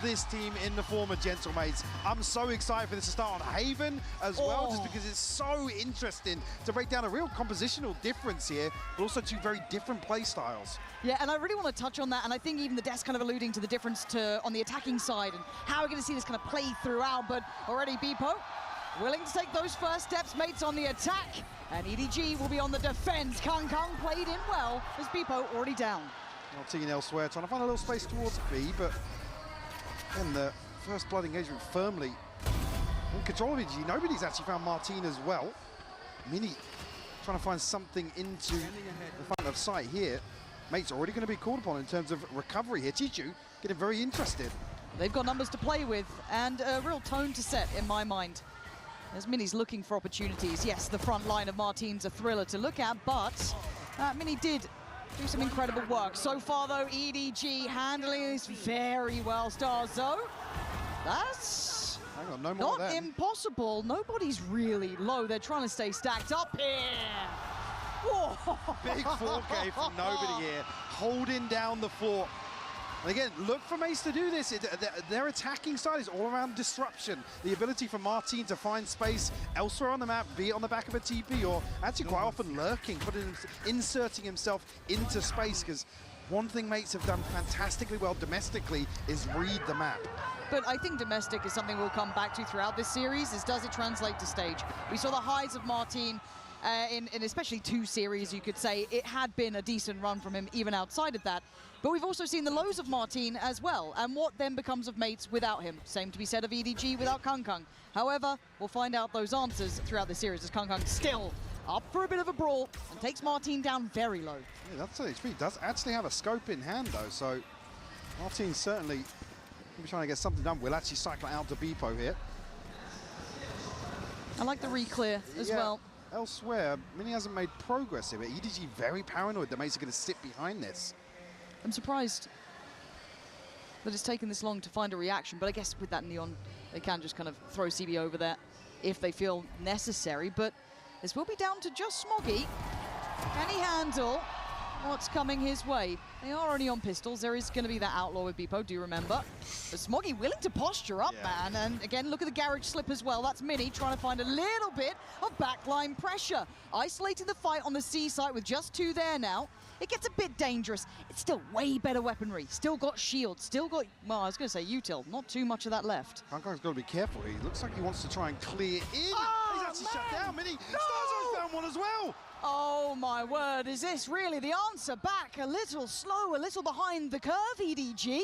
this team in the form of Gentlemates. I'm so excited for this to start on Haven as well, just because it's so interesting to break down a real compositional difference here, but also two very different play styles. Yeah, and I really want to touch on that, and I think even the desk kind of alluding to the difference on the attacking side and how we're going to see this kind of play throughout, but already Beepo willing to take those first steps, mates on the attack, and EDG will be on the defense. Kung played in well as Beepo already down. Not seeing elsewhere, trying to find a little space towards B, but then the first blood engagement firmly in control of EDG. Nobody's actually found Martin as well. Mini trying to find something into the front of sight here. Mate's already going to be called upon in terms of recovery here. Chichu getting very interested. They've got numbers to play with and a real tone to set in my mind. As Mini's looking for opportunities. Yes, the front line of Martin's a thriller to look at, but Mini did do some incredible work. So far, though, EDG handling this very well. Starzo, that's not impossible. Nobody's really low. They're trying to stay stacked up here. Whoa. Big 4K from Nobody here, holding down the fort. And again, look for Mace to do this. Their attacking side is all around disruption. The ability for Martin to find space elsewhere on the map, be it on the back of a TP or actually quite often lurking, inserting himself into space, because one thing Mates have done fantastically well domestically is read the map. But I think domestic is something we'll come back to throughout this series, is does it translate to stage? We saw the highs of Martin in especially 2 series, you could say. It had been a decent run from him even outside of that. But we've also seen the lows of Martin as well, and what then becomes of Mates without him. Same to be said of EDG without Kung. However, we'll find out those answers throughout the series as Kung still up for a bit of a brawl and takes Martin down very low. Yeah, that's HP. Does actually have a scope in hand though, so Martin certainly will be trying to get something done. We'll actually cycle out to Beepo here. I like the re-clear as well. Elsewhere, Mini hasn't made progress here, but EDG very paranoid that Mates are going to sit behind this. I'm surprised that it's taken this long to find a reaction, but I guess with that Neon, they can just kind of throw CB over there if they feel necessary, but this will be down to just Smoggy. Can he handle what's coming his way? They are only on pistols. There is going to be that outlaw with Beepo, do remember. But Smoggy willing to posture up, man. And again, look at the garage slip as well. That's Mini trying to find a little bit of backline pressure. Isolating the fight on the C site with just 2 there now. It gets a bit dangerous. It's still way better weaponry. Still got shield. Still got, well, I was going to say util. Not too much of that left. Kung's got to be careful. He looks like he wants to try and clear in. Oh, he's actually shut down. Mini. Starzo's found one as well. Oh my word, is this really the answer? Back a little slow, a little behind the curve, EDG.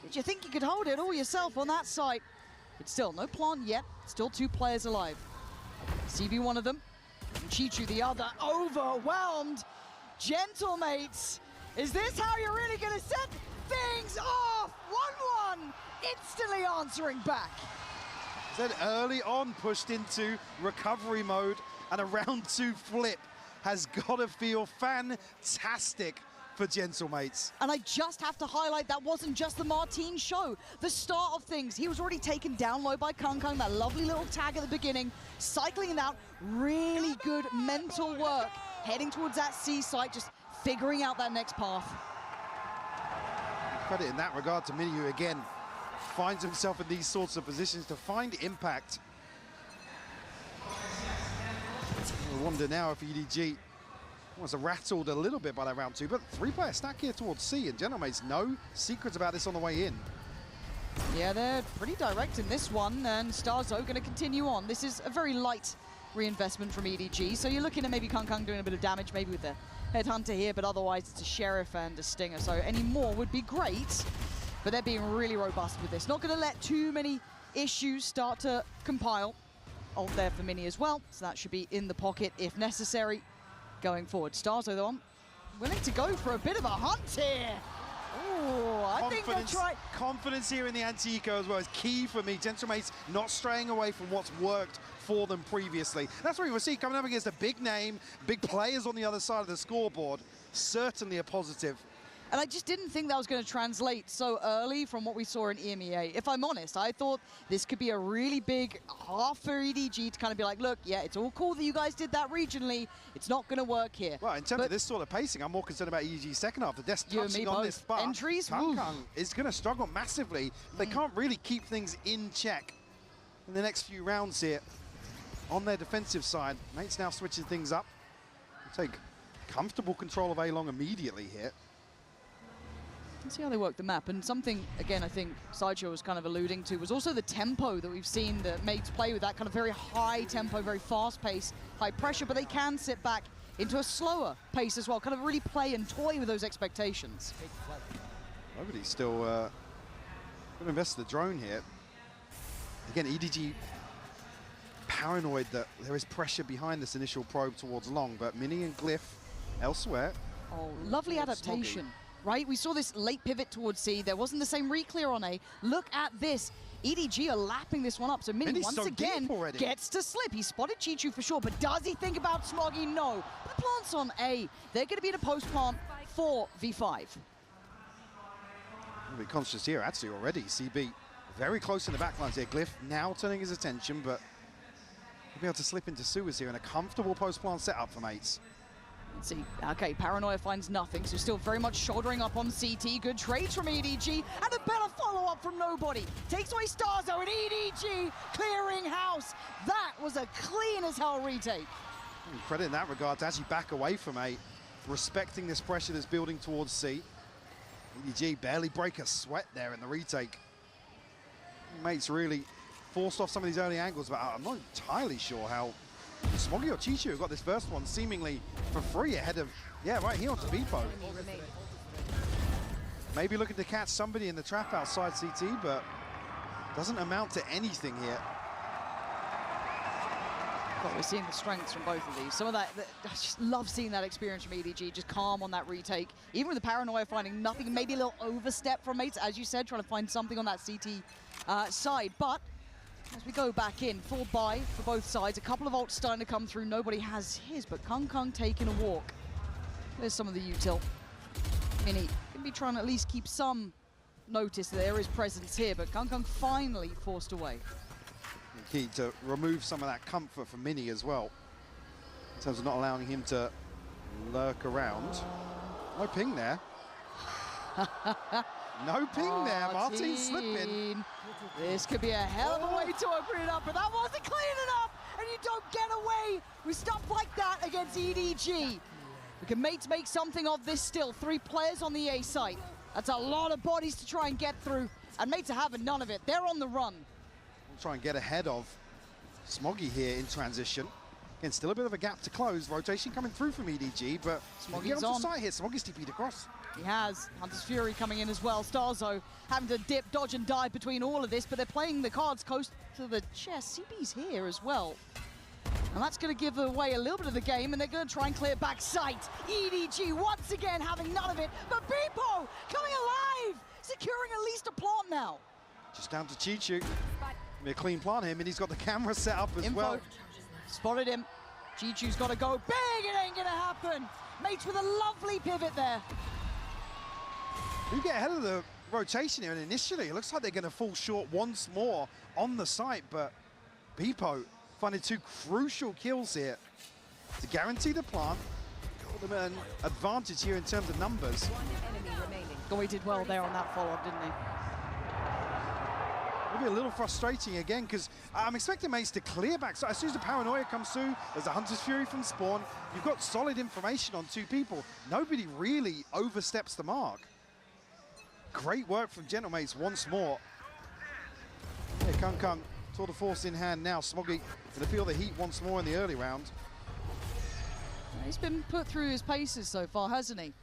Did you think you could hold it all yourself on that site? But still, no plant yet. Still 2 players alive. CB one of them, and Chichu the other. Overwhelmed. Gentlemates, is this how you're really going to set things off? 1-1, instantly answering back. Then early on pushed into recovery mode, and a round 2 flip has got to feel fantastic for Gentlemates. And I just have to highlight that wasn't just the Martin show. The start of things, he was already taken down low by Kung, that lovely little tag at the beginning, cycling it out, really good mental work, heading towards that C site, just figuring out that next path. Credit in that regard to Mini, who again finds himself in these sorts of positions to find impact. I wonder now if EDG was rattled a little bit by that round 2, but 3-player stack here towards C, and Gentlemates, no secrets about this on the way in. Yeah, they're pretty direct in this one, and Starzo going to continue on. This is a very light reinvestment from EDG, so you're looking at maybe Kung doing a bit of damage, maybe with the Headhunter here, but otherwise it's a Sheriff and a Stinger, so any more would be great, but they're being really robust with this. Not going to let too many issues start to compile. Ult there for Mini as well, so that should be in the pocket if necessary going forward. Starzo, though, willing to go for a bit of a hunt here. Oh, I think they'll try. Confidence here in the anti-eco as well is key for me. Gentlemates not straying away from what's worked for them previously. That's what we will see coming up against a big name, big players on the other side of the scoreboard. Certainly a positive. And I just didn't think that was going to translate so early from what we saw in EMEA. If I'm honest, I thought this could be a really big half for EDG to kind of be like, look, yeah, it's all cool that you guys did that regionally. It's not going to work here. Well, in terms of this sort of pacing, I'm more concerned about EDG's second half. They're You and me touching on both. this spot. Entries, Kang is going to struggle massively. They can't really keep things in check in the next few rounds here on their defensive side. Mate's now switching things up. Take comfortable control of A-Long immediately here. Let's see how they work the map. And something, again, I think Sideshow was kind of alluding to was also the tempo that we've seen the mates play with, that kind of very high tempo, very fast pace, high pressure, but they can sit back into a slower pace as well, kind of really play and toy with those expectations. Nobody's still going to invest in the drone here. Again, EDG paranoid that there is pressure behind this initial probe towards Long, but Mini and Glyph elsewhere. Oh, lovely adaptation. Smoggy. Right, we saw this late pivot towards C. There wasn't the same re-clear on A. Look at this. EDG are lapping this one up. So Mini once again gets to slip. He spotted Chichu for sure, but does he think about Smoggy? No. The plant's on A. They're going to be in a post plant for V5. We'll be conscious here actually already. CB very close in the backlines here. Glyph now turning his attention, but he'll be able to slip into sewers here in a comfortable post plant setup for mates. Let's see. Okay, Paranoia finds nothing, so still very much shouldering up on CT. Good trades from EDG, and a better follow-up from Nobody. Takes away Starzo, and EDG clearing house. That was a clean as hell retake. Credit in that regard to actually back away from A, respecting this pressure that's building towards C. EDG barely break a sweat there in the retake. Mates really forced off some of these early angles, but I'm not entirely sure how Smoggy or Chichu got this first one seemingly for free ahead of, yeah, right here onto Beepo. Maybe looking to catch somebody in the trap outside CT, but doesn't amount to anything here. God, we're seeing the strengths from both of these. Some of that, I just love seeing that experience from EDG, just calm on that retake. Even with the Paranoia finding nothing, maybe a little overstep from mates, as you said, trying to find something on that CT side. But as we go back in, full buy for both sides. A couple of ults starting to come through. Nobody has his, but Kang taking a walk. There's some of the util. Mini can be trying to at least keep some notice that there is presence here, but Kang finally forced away. Key to remove some of that comfort from Mini as well, in terms of not allowing him to lurk around. No ping there. No ping there, Martin slipping. This could be a hell of a way to open it up, but that wasn't clean enough, and you don't get away with stuff like that against EDG. We can mates make something of this still. 3 players on the A site. That's a lot of bodies to try and get through, and mates are having none of it. They're on the run. We'll try and get ahead of Smoggy here in transition. Again, still a bit of a gap to close. Rotation coming through from EDG, but Smoggy's on on. site here. Smoggy's TP'd across. He has. Hunter's Fury coming in as well. Starzo having to dip, dodge, and dive between all of this, but they're playing the cards close to the chest. CB's here as well. And that's going to give away a little bit of the game, and they're going to try and clear back sight. EDG once again having none of it, but Beepo coming alive, securing at least a plant now. Just down to Chichu. Be a clean plant here, and he's got the camera set up as well. Spotted him. Chichu's got to go big. It ain't going to happen. Mates with a lovely pivot there. You get ahead of the rotation here, and initially it looks like they're going to fall short once more on the site, but Beepo finding 2 crucial kills here to guarantee the plant, put them at an advantage here in terms of numbers. 1 enemy remaining. Oh, he did well there on that follow-up, didn't he? It'll be a little frustrating again, because I'm expecting mates to clear back. So as soon as the Paranoia comes through, there's a Hunter's Fury from spawn. You've got solid information on 2 people. Nobody really oversteps the mark. Great work from Gentlemates once more. Yeah, Kang, tour de force in hand now. Smoggy going to feel the heat once more in the early round. He's been put through his paces so far, hasn't he?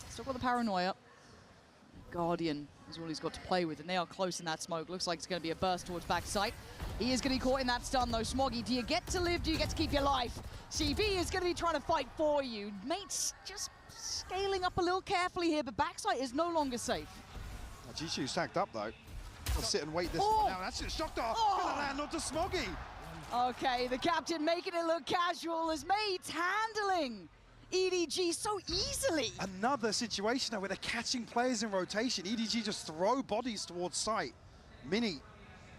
Still got the Paranoia. Guardian is all he's got to play with, and they are close in that smoke. Looks like it's going to be a burst towards backside. He is going to be caught in that stun, though. Smoggy, do you get to live? Do you get to keep your life? CB is going to be trying to fight for you. Mates just scaling up a little carefully here, but backside is no longer safe. Jishu's tagged up, though. I'll sit and wait this one now. That's it. Shocked off. Gonna land onto Smoggy. Okay, the captain making it look casual as mates handling EDG so easily. Another situation where they're catching players in rotation. EDG just throw bodies towards site. Mini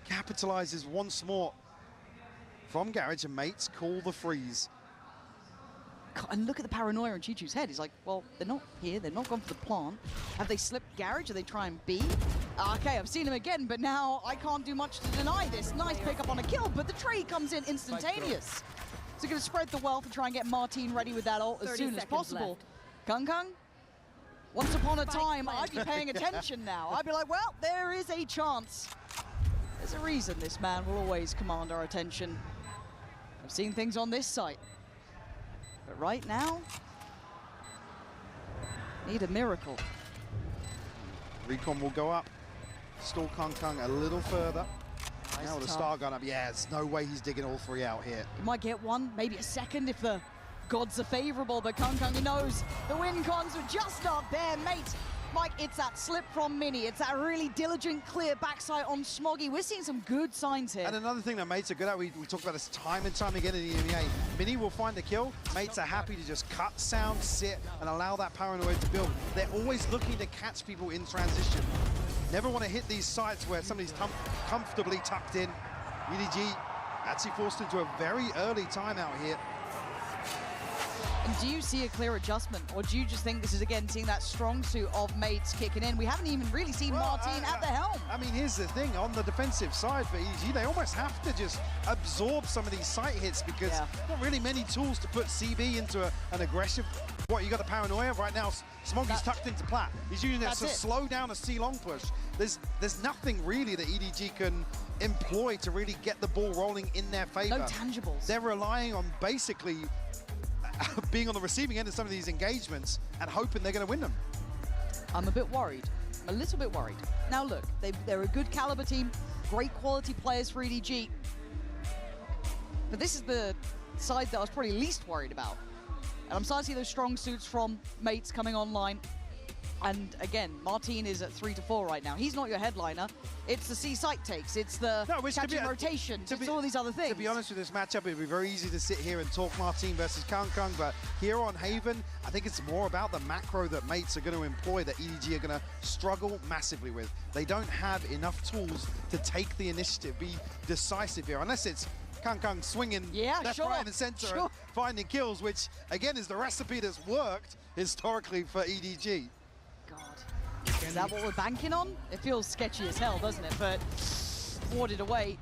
capitalizes once more from Garage, and mates call the freeze. God, and look at the paranoia in Chichu's head. He's like, well, they're not here. They're not gone for the plant. Have they slipped Garage? Are they trying B? Okay, I've seen him again, but now I can't do much to deny this. Nice pickup on a kill, but the trade comes in instantaneous. So going to spread the wealth and try and get Martin ready with that ult as soon as possible. Kung Kung, once upon a time, I'd be paying attention now. I'd be like, well, there is a chance. There's a reason this man will always command our attention. I've seen things on this site. But right now, need a miracle. Recon will go up. Stall Kung Kung a little further. Nice Now with the tough. star gun up. Yeah, there's no way he's digging all three out here. He might get one, maybe a second if the gods are favorable, but Kung Kung, he knows the win cons are just not there, mate. Mike, it's that slip from Mini. It's that really diligent, clear backside on Smoggy. We're seeing some good signs here. And another thing that mates are good at, we talk about this time and time again in the EMEA. Mini will find the kill. Mates are happy to just cut, sound, sit, and allow that paranoia to build. They're always looking to catch people in transition. Never want to hit these sites where somebody's comfortably tucked in. EDG actually forced into a very early timeout here. And do you see a clear adjustment, or do you just think this is, again, seeing that strong suit of mates kicking in? We haven't even really seen Martin at the helm. I mean, here's the thing. On the defensive side for EDG, they almost have to just absorb some of these site hits because not really many tools to put CB into an aggressive... What, you got the paranoia? Right now, Smoggy's tucked into plat. He's using it to slow down a C-long push. There's nothing really that EDG can employ to really get the ball rolling in their favor. No tangibles. They're relying on basically being on the receiving end of some of these engagements and hoping they're going to win them. I'm a bit worried. I'm a little bit worried. Now look, they're a good caliber team, great quality players for EDG. But this is the side that I was probably least worried about. And I'm starting to see those strong suits from mates coming online. And again, Martin is at 3 to 4 right now. He's not your headliner. It's the C site takes. It's the catching rotations. It's all these other things. To be honest with this matchup, it'd be very easy to sit here and talk Martin versus Kung Kung, but here on Haven, I think it's more about the macro that mates are going to employ that EDG are going to struggle massively with. They don't have enough tools to take the initiative, be decisive here, unless it's Kung Kung swinging left, right, and center and finding kills, which, again, is the recipe that's worked historically for EDG. Is that what we're banking on? It feels sketchy as hell, doesn't it? But warded away.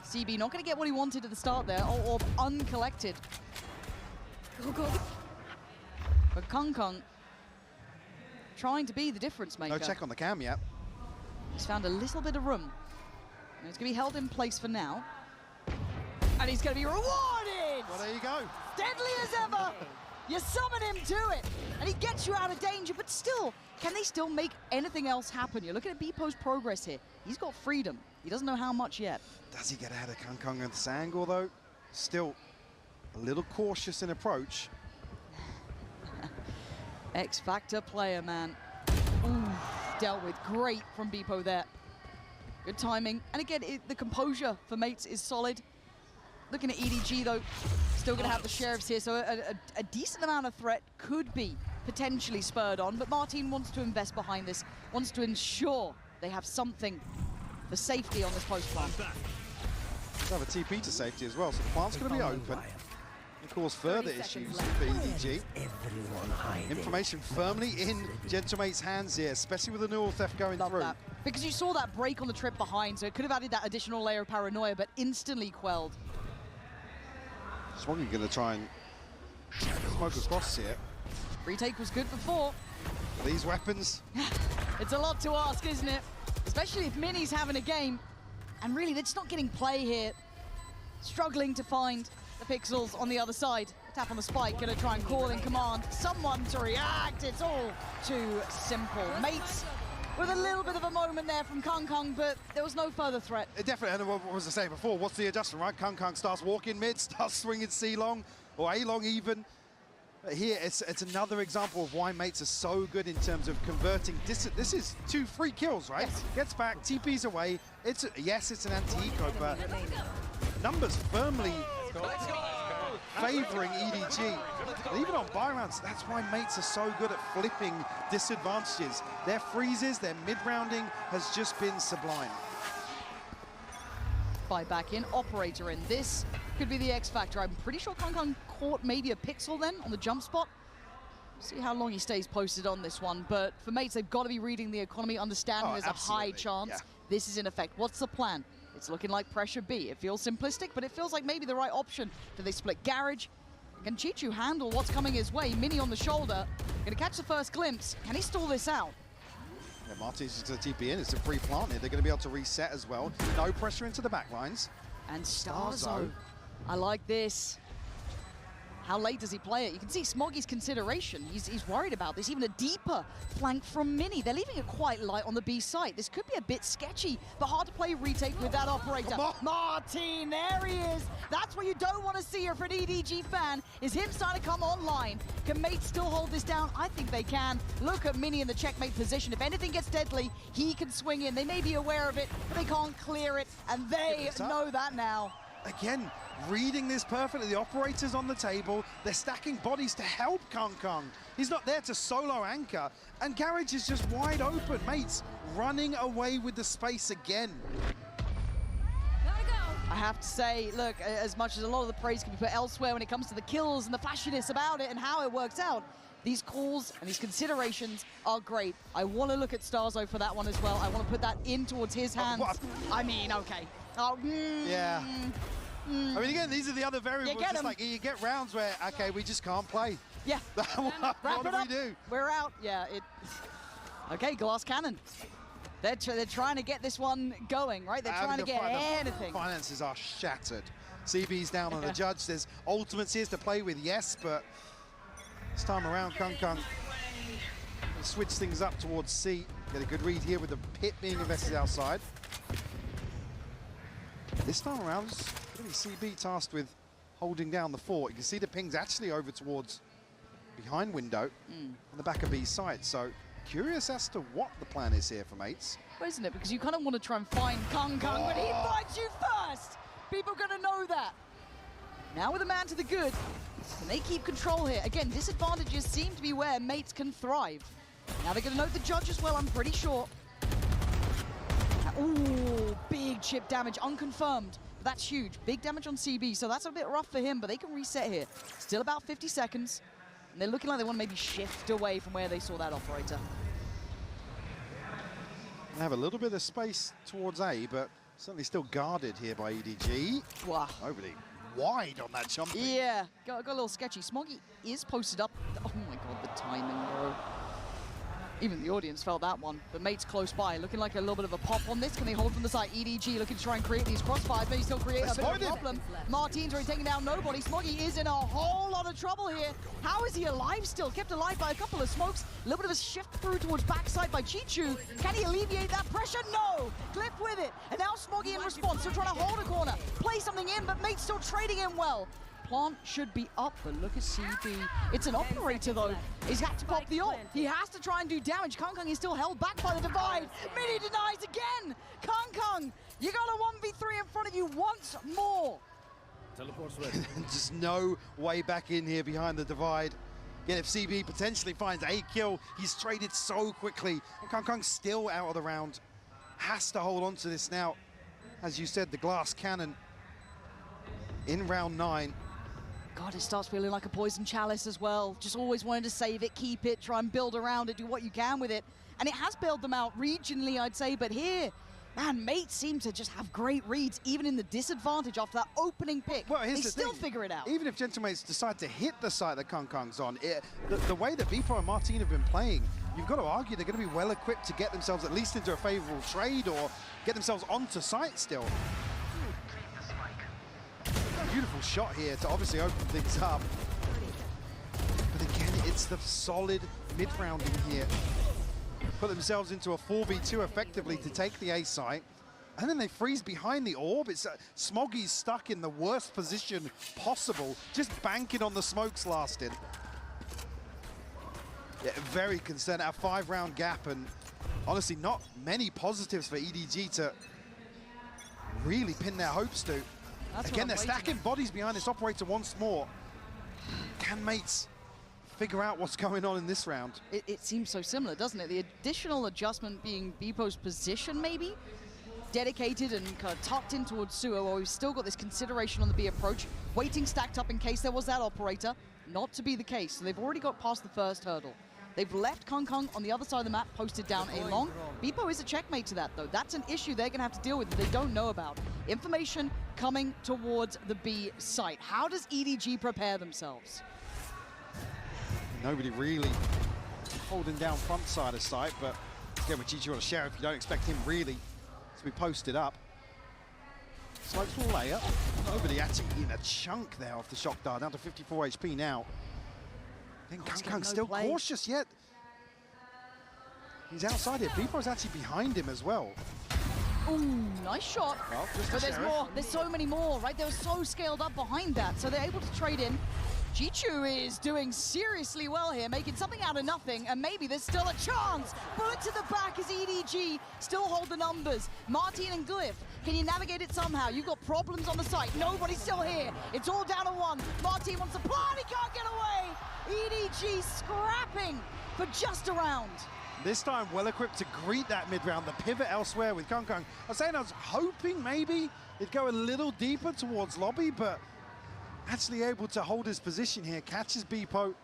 CB not going to get what he wanted at the start there, or uncollected. But Kung Kung trying to be the difference maker. No check on the cam yet. He's found a little bit of room. And it's going to be held in place for now. And he's going to be rewarded! Well, there you go. Deadly as ever! You summon him to it, and he gets you out of danger, but still, can they still make anything else happen? You're looking at Beepo's progress here. He's got freedom. He doesn't know how much yet. Does he get ahead of Kung Kung at this angle, though? Still a little cautious in approach. X-Factor player, man. Ooh, dealt with great from Beepo there. Good timing. And again, the composure for mates is solid. Looking at EDG, though, still going to have the sheriffs here, so a decent amount of threat could be potentially spurred on, but Martin wants to invest behind this, wants to ensure they have something for safety on this post plant. They'll have a TP to safety as well, so the plant's going to be open. Of course, further issues for EDG. Information firmly in Gentlemate's hands here, especially with the neural theft going through. That. Because you saw that break on the trip behind, so it could have added that additional layer of paranoia, but instantly quelled. Smoggy going to try and smoke across here. Retake was good before. These weapons. It's a lot to ask, isn't it? Especially if Mini's having a game. And really, they're just not getting play here. Struggling to find the pixels on the other side. Tap on the spike, gonna try and call in command. Someone to react, it's all too simple. Mates with a little bit of a moment there from Kung Kung, but there was no further threat. Definitely, and what was I saying before, what's the adjustment, right? Kung Kung starts walking mid, starts swinging C-long, or A-long even. Here, it's another example of why mates are so good in terms of converting. This is 2 free kills, right? Yes. Gets back, TP's away. Yes, it's an anti-eco, but numbers firmly favoring EDG. And even on buy rounds, that's why mates are so good at flipping disadvantages. Their freezes, their mid-rounding has just been sublime. Buy back in, operator in. This could be the X factor. I'm pretty sure Kong caught maybe a pixel then on the jump spot. See how long he stays posted on this one, but for mates, they've got to be reading the economy, understanding there's a high chance this is in effect. What's the plan? It's looking like pressure B. It feels simplistic, but it feels like maybe the right option. Do they split Garage? Can Chichu handle what's coming his way? Mini on the shoulder, gonna catch the first glimpse. Can he stall this out? Yeah, Martin's just gonna TP in. It's a free plant here. They're gonna be able to reset as well. No pressure into the back lines. And Starzo, I like this. How late does he play it? You can see Smoggy's consideration. He's worried about this. Even a deeper flank from Mini. They're leaving it quite light on the B site. This could be a bit sketchy, but hard to play retake with that operator. Martin, there he is. That's what you don't want to see here for an EDG fan, is him starting to come online. Can mates still hold this down? I think they can. Look at Mini in the checkmate position. If anything gets deadly, he can swing in. They may be aware of it, but they can't clear it, and they know that now. Again, reading this perfectly. The operator's on the table. They're stacking bodies to help Kong. He's not there to solo anchor. And Garage is just wide open. Mates running away with the space again. I have to say, look, as much as a lot of the praise can be put elsewhere when it comes to the kills and the flashiness about it and how it works out, these calls and these considerations are great. I want to look at Starzo for that one as well. I want to put that in towards his hands. I mean, okay. Yeah. I mean, again, these are the other variables. Just like you get rounds where, okay, we just can't play. Yeah. What do we do? We're out. Yeah. Okay, glass cannon. They're trying to get this one going, right? They're trying to get anything. Finances are shattered. CB's down on the judge. There's ultimates here to play with, yes, but this time around, Kong switch things up towards C. Get a good read here with the pit being invested outside. This time around, it's going to be CB tasked with holding down the fort. You can see the ping's actually over towards behind window on the back of B's side. So curious as to what the plan is here for mates. Well, isn't it? Because you kind of want to try and find Kong, but he finds you first. People are going to know that. Now with a man to the good, can they keep control here? Again, disadvantages seem to be where mates can thrive. Now they're going to note the judge as well, I'm pretty sure. Ooh, big chip damage, unconfirmed. That's huge. Big damage on CB, so that's a bit rough for him, but they can reset here. Still about 50 seconds. And they're looking like they want to maybe shift away from where they saw that operator. They have a little bit of space towards A, but certainly still guarded here by EDG. Wow. Nobody wide on that jump. Yeah, got a little sketchy. Smoggy is posted up. Oh my god, the timing, bro. Even the audience felt that one, but mates close by, looking like a little bit of a pop on this. Can they hold from the side? EDG looking to try and create these crossfires, maybe still create a bit of a problem. Martin's already taking down nobody. Smoggy is in a whole lot of trouble here. How is he alive still? Kept alive by a couple of smokes. A little bit of a shift through towards backside by Chichu. Can he alleviate that pressure? No! Clip with it. And now Smoggy in response, still trying to hold a corner. Play something in, but mates still trading in well. Plant should be up, but look at CB. It's an operator, though. He's got to pop the ult. He has to try and do damage. Kong is still held back by the divide. Mini denies again. Kong, you got a 1v3 in front of you once more. Teleport's ready. Just no way back in here behind the divide. Again, if CB potentially finds a kill, he's traded so quickly. Kong still out of the round. Has to hold on to this now. As you said, the glass cannon in round 9. God, it starts feeling like a poison chalice as well. Just always wanted to save it, keep it, try and build around it, do what you can with it. And it has bailed them out regionally, I'd say, but here, man, mates seem to just have great reads, even in the disadvantage after that opening pick. Well, they still figure it out. Even if Gentlemates decide to hit the site that Kong's on, the way that Bpo and Martin have been playing, you've got to argue they're going to be well equipped to get themselves at least into a favorable trade or get themselves onto site still. Beautiful shot here to obviously open things up. But again, it's the solid mid-rounding here. Put themselves into a 4v2 effectively to take the A site. And then they freeze behind the orb. It's Smoggy's stuck in the worst position possible, just banking on the smokes lasting. Yeah, very concerned. A 5-round gap, and honestly, not many positives for EDG to really pin their hopes to. Again, they're stacking bodies behind this operator once more. Can mates figure out what's going on in this round? It seems so similar, doesn't it? The additional adjustment being Beepo's position, maybe? Dedicated and kind of tucked in towards Suo, while we've still got this consideration on the B approach, waiting stacked up in case there was that operator. Not to be the case, so they've already got past the first hurdle. They've left Kung Kung on the other side of the map, posted down a long. Beepo is a checkmate to that, though. That's an issue they're going to have to deal with that they don't know about. Information coming towards the B site. How does EDG prepare themselves? Nobody really holding down front side of site, but again, with Chichu on a sheriff, you don't expect him really to be posted up. Smokes will lay up. Nobody actually in a chunk there off the shock dart, down to 54 HP now. I think Kung Kung still cautious yet. He's outside here. Beepo's actually behind him as well. Ooh, nice shot. Well, but there's more. There's so many more, right? They were so scaled up behind that, so they're able to trade in. Chichu is doing seriously well here, making something out of nothing, and maybe there's still a chance. Bullet to the back as EDG still hold the numbers. Martin and Glyph, can you navigate it somehow? You've got problems on the site. Nobody's still here. It's all down to one. Martin wants to plan, he can't get away. EDG scrapping for just a round. This time well-equipped to greet that mid-round, the pivot elsewhere with Kung Kung. I was hoping maybe it'd go a little deeper towards lobby, but actually able to hold his position here, catches Beepo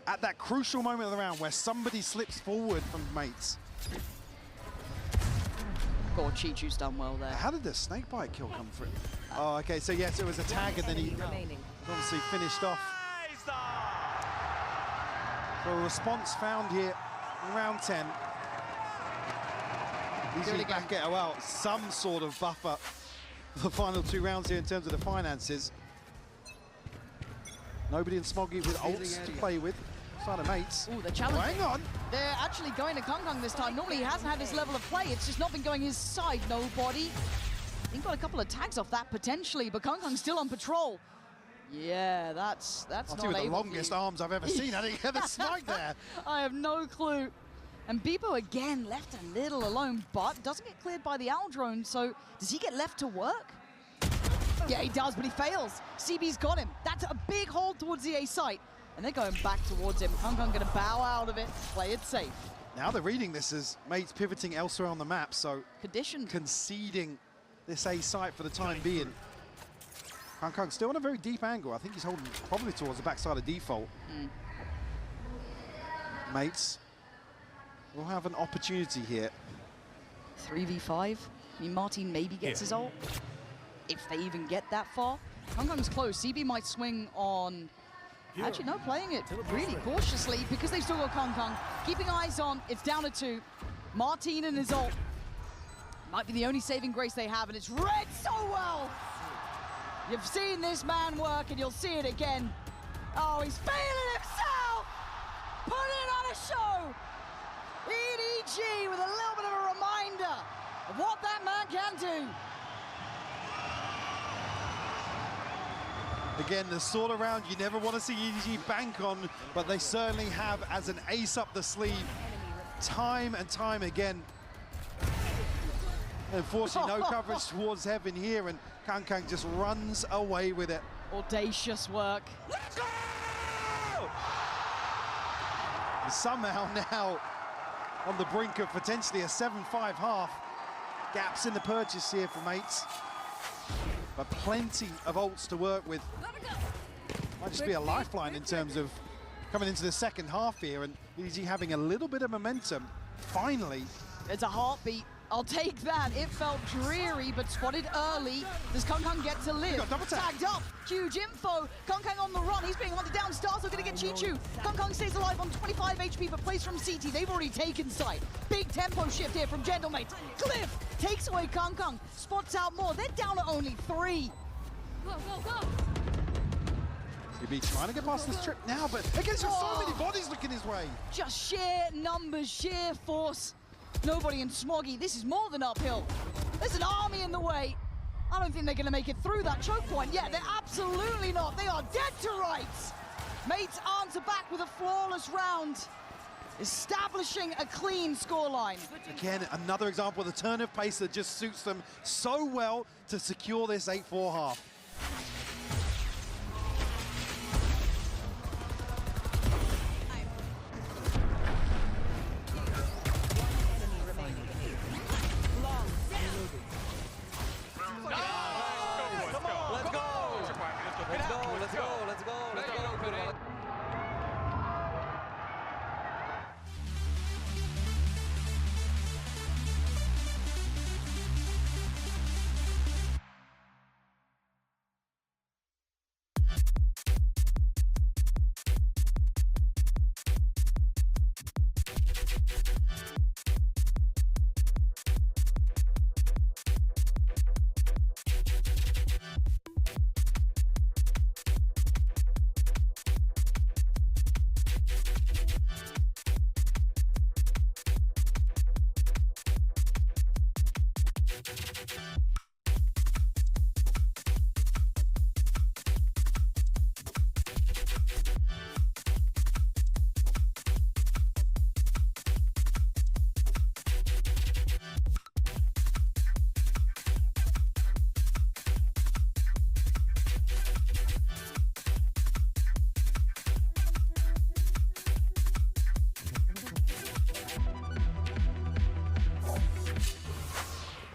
at that crucial moment of the round where somebody slips forward from mates. God, Chichu's done well there. How did the snakebite kill come through? Oh, okay, so yes, it was a tag and then he obviously finished off. So a response found here in round 10. Easily back it, well, some sort of buffer for the final 2 rounds here in terms of the finances. Nobody in Smoggy with ults to play with. Side of mates. Ooh, the challenge. Oh, hang on. They're actually going to Kung Kung this time. Normally he hasn't had this level of play. It's just not been going his side. Nobody. He got a couple of tags off that potentially, but Kung Kung's still on patrol. Yeah, that's not with the longest arms I've ever seen. How did he get a snag there? I have no clue. And Beepo again left a little alone, but doesn't get cleared by the owl drone. So does he get left to work? Yeah, he does, but he fails. CB's got him. That's a big hold towards the A site. And they're going back towards him. Kung Kung going to bow out of it, play it safe. Now they're reading this as mates pivoting elsewhere on the map, so conditioned, conceding this A site for the time being. Kung Kung still on a very deep angle. I think he's holding probably towards the backside of default. Mates will have an opportunity here. 3v5. I mean, Martin maybe gets his ult. If they even get that far. Kung Kung's close. CB might swing on... Actually, no, playing it really cautiously because they've still got Kung Kung. Keeping eyes on, it's down to 2. Martin and his ult might be the only saving grace they have, and it's read so well. You've seen this man work, and you'll see it again. Oh, he's feeling himself! Putting on a show! EDG with a little bit of a reminder of what that man can do. Again, the sort of round you never want to see EDG bank on, but they certainly have as an ace up the sleeve time and time again. Unfortunately, no coverage towards heaven here, and Kung Kung just runs away with it. Audacious work. Let's go! And somehow now on the brink of potentially a 7-5 half. Gaps in the purchase here for mates. But plenty of ults to work with. Might just be a lifeline in terms of coming into the second half here, and EDG having a little bit of momentum. Finally. It's a heartbeat. I'll take that. It felt dreary, but spotted early. Does Kung Kung get to live? Tagged up. Huge info. Kung Kung on the run. He's being hunted down. Stars are going to get Chichu. Kung Kung stays alive on 25 HP, but plays from CT. They've already taken sight. Big tempo shift here from Gentlemate. Cliff takes away Kung Kung. Spots out more. They're down at only 3. Go, go, go. He'll be trying to get past this trip now, but against so many bodies looking his way. Just sheer numbers, sheer force. Nobody in Smoggy. This is more than uphill. There's an army in the way. I don't think they're going to make it through that choke point. Yeah, they're absolutely not. They are dead to rights. Mates answer back with a flawless round, establishing a clean scoreline. Again, another example of the turn of pace that just suits them so well to secure this 8-4 half.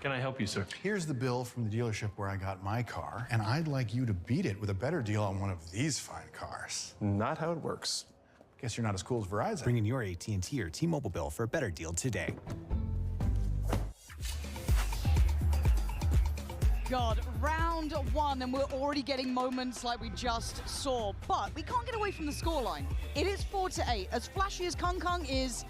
can I help you, sir? Here's the bill from the dealership where I got my car, and I'd like you to beat it with a better deal on one of these fine cars. Not how it works. Guess you're not as cool as Verizon. Bring in your AT&T or T-Mobile bill for a better deal today. God, round one, and we're already getting moments like we just saw. But we can't get away from the scoreline. It is 4-8. As flashy as Kung Kung is,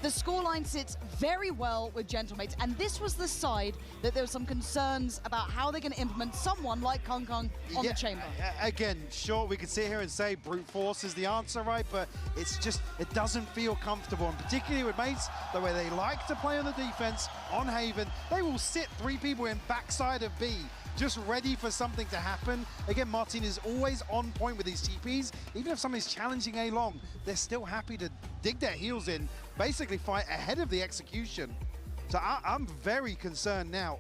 the scoreline sits very well with Gentlemates, and this was the side that there were some concerns about how they're going to implement someone like Kung Kung on the chamber. Again, sure, we could sit here and say brute force is the answer, right? But it's just, it doesn't feel comfortable, and particularly with Mates, the way they like to play on the defense, on Haven, they will sit 3 people in backside of B, just ready for something to happen. Again, Martin is always on point with his TPs. Even if somebody's challenging A long, they're still happy to dig their heels in, basically fight ahead of the execution. So I'm very concerned now.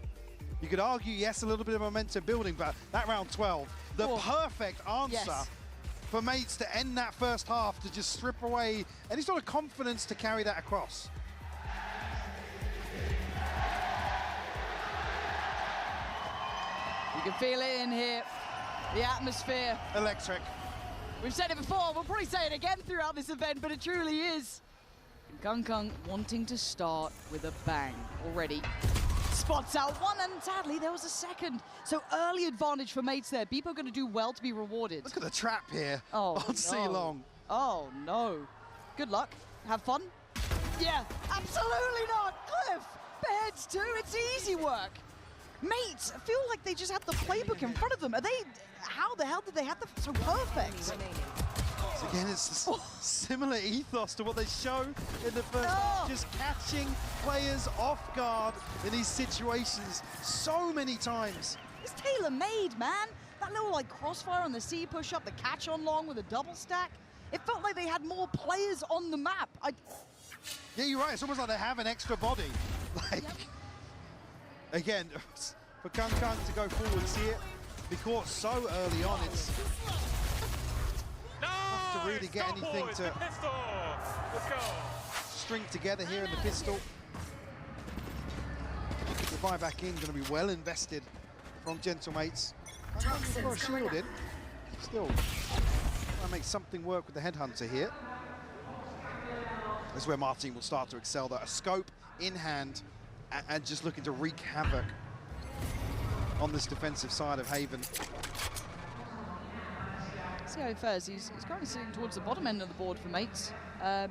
You could argue, yes, a little bit of momentum building, but that round 12, the perfect answer for Mates to end that first half, to just strip away any sort of confidence to carry that across. You can feel it in here, the atmosphere. Electric. We've said it before, we'll probably say it again throughout this event, but it truly is. Kung Kung wanting to start with a bang already. Spots out one, and sadly there was a second. So early advantage for Mates there. Beepo going to do well to be rewarded. Look at the trap here on no. C-Long. Oh no. Good luck. Have fun. Yeah, absolutely not. Cliff, beds too, it's easy work. Mates feel like they just have the playbook in front of them. Are they, how the hell did they have that so perfect? So again, it's similar ethos to what they show in the first half, just catching players off guard in these situations so many times. It's tailor-made, man. That little like crossfire on the C push-up, the catch on long with a double stack. It felt like they had more players on the map. Yeah, you're right. It's almost like they have an extra body. Like, again, for Kung Kung to go forward, see it, be caught so early on, it's tough to really get anything to string together here in the pistol. The buyback in going to be well invested from Gentlemates. For a shield in, still trying to make something work with the headhunter here. That's where Martin will start to excel, though. A scope in hand and just looking to wreak havoc on this defensive side of Haven. See how he fares. He's currently sitting towards the bottom end of the board for Mates. I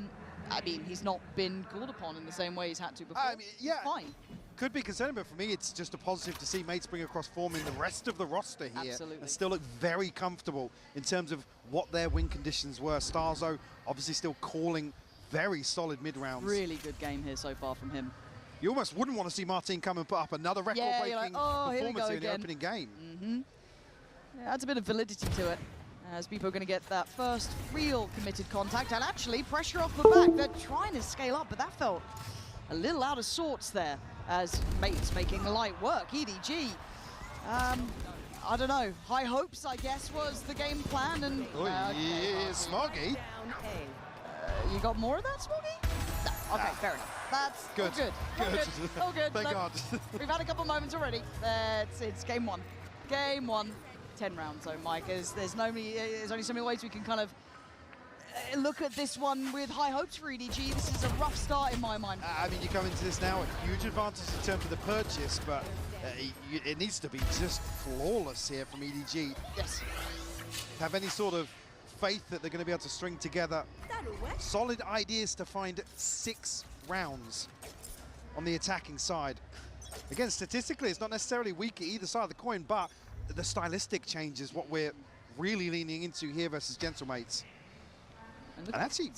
mean, he's not been called upon in the same way he's had to before. I mean, yeah, fine. Could be concerning, but for me, it's just a positive to see Mates bring across form in the rest of the roster here. Absolutely. And still look very comfortable in terms of what their win conditions were. Starzo obviously still calling very solid mid-rounds. Really good game here so far from him. You almost wouldn't want to see Martin come and put up another record-breaking performance here in the opening game. Yeah, adds a bit of validity to it, as people are going to get that first real committed contact, and actually pressure off the back. They're trying to scale up, but that felt a little out of sorts there, as Mates making light work. EDG, I don't know, high hopes, I guess, was the game plan, and... yeah, Smoggy. You got more of that, Smoggy? No. Okay, fair enough. That's good. All good. Thank God. We've had a couple moments already. It's game one. Game one. 10 rounds, though, Mike. There's only so many ways we can kind of look at this one with high hopes for EDG. This is a rough start in my mind. I mean, you come into this now a huge advantage in terms of the purchase, but it needs to be just flawless here from EDG. Yes. Have any sort of faith that they're going to be able to string together solid ideas to find 6 rounds on the attacking side. Again, statistically, it's not necessarily weak at either side of the coin, but the stylistic change is what we're really leaning into here versus Gentlemates. And actually,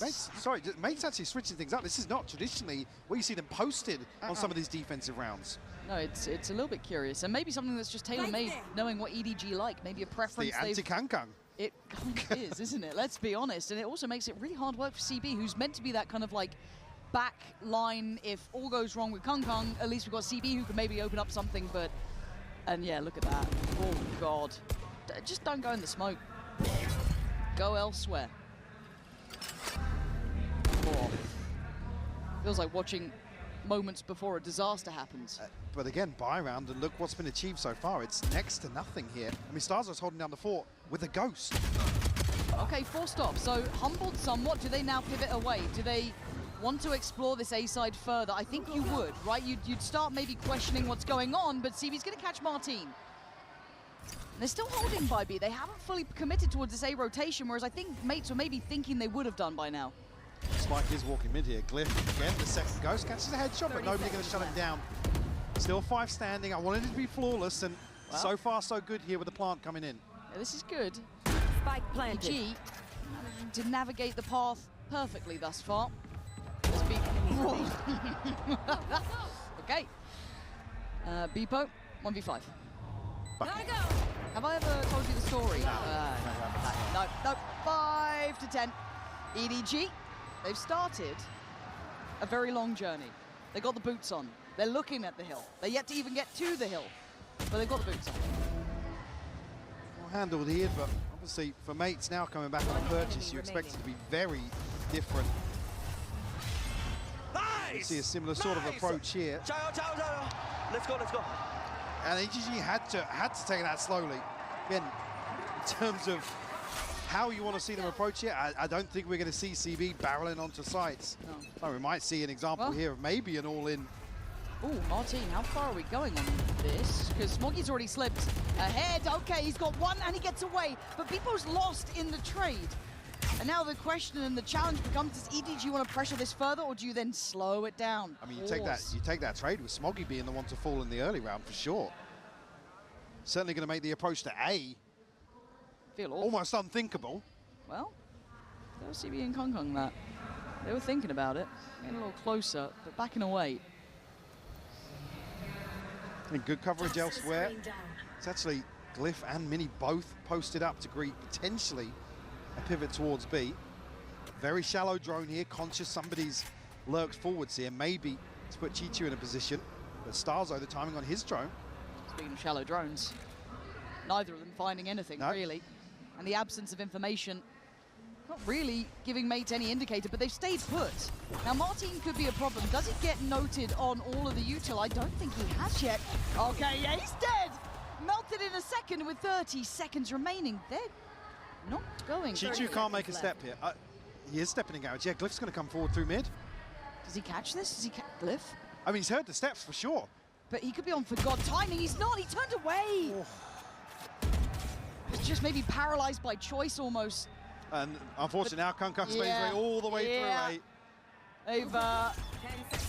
Mates actually switching things up. This is not traditionally where you see them posted on some of these defensive rounds. No, it's a little bit curious, and maybe something that's just tailor-made, knowing what EDG like, maybe a preference. The anti-Kung Kung. It is, isn't it? Let's be honest. And it also makes it really hard work for CB, who's meant to be that kind of like back line. If all goes wrong with Kung Kung, at least we've got CB who can maybe open up something. But, and yeah, look at that. Oh, God. Just don't go in the smoke. Go elsewhere. Oh. Feels like watching moments before a disaster happens. But again, buy round, and look what's been achieved so far. It's next to nothing here. I mean, Starzo's holding down the fort with a ghost. Okay, 4 stops. So humbled somewhat. Do they now pivot away? Do they want to explore this A side further? I think you would, right? You'd start maybe questioning what's going on, but CB's going to catch Martin. They're still holding by B. They haven't fully committed towards this A rotation, whereas I think mates were maybe thinking they would have done by now. Spike is walking mid here. Glyph again, the second ghost catches a headshot, but nobody going to shut him down. Still 5 standing. I wanted it to be flawless, and so far so good here with the plant coming in. Yeah, this is good. Spike planted. EDG managing to navigate the path perfectly thus far. Let's be okay. Beepo, 1v5. Have I ever told you the story? No. 5 to 10. EDG, they've started a very long journey. They got the boots on. They're looking at the hill. They're yet to even get to the hill, but they've got the boots on. Well handled here, but obviously for mates now coming back on a purchase, you expect it to be very different. Nice! You see a similar sort of approach here. Let's go. And EDG had to take that slowly. Again, in terms of how you want to see them approach it, I don't think we're going to see CB barreling onto sites. No. Oh, we might see an example here of maybe an all-in. Oh, Martin, how far are we going on this? Because Smoggy's already slipped ahead. Okay, he's got one and he gets away. But Beepo's lost in the trade. And now the question and the challenge becomes, does EDG want to pressure this further, or do you then slow it down? I mean, you take that trade with Smoggy being the one to fall in the early round for sure. Certainly going to make the approach to A Feel awful. almost unthinkable. Well, there was CB and Kong that. They were thinking about it, getting a little closer, but backing away. And good coverage elsewhere. It's actually Glyph and Mini both posted up to greet potentially a pivot towards B. Very shallow drone here, conscious somebody's lurked forwards here, maybe to put Chichu in a position. But Starzo, the timing on his drone. Speaking of shallow drones, neither of them finding anything, really. And the absence of information, not really giving mates any indicator, but they've stayed put. Now, Martin could be a problem. Does it get noted on all of the util? I don't think he has yet. Okay, yeah, he's dead! Melted in a second with 30 seconds remaining. They're not going. Chichu can't make a step here. He is stepping in garage. Yeah, Glyph's going to come forward through mid. Does he catch this? Does he catch Glyph? I mean, he's heard the steps for sure. But he could be on for God timing. He's not. He turned away. Oh. He's just maybe paralyzed by choice almost. And unfortunately now Kung's made his way all the way through, eh? They've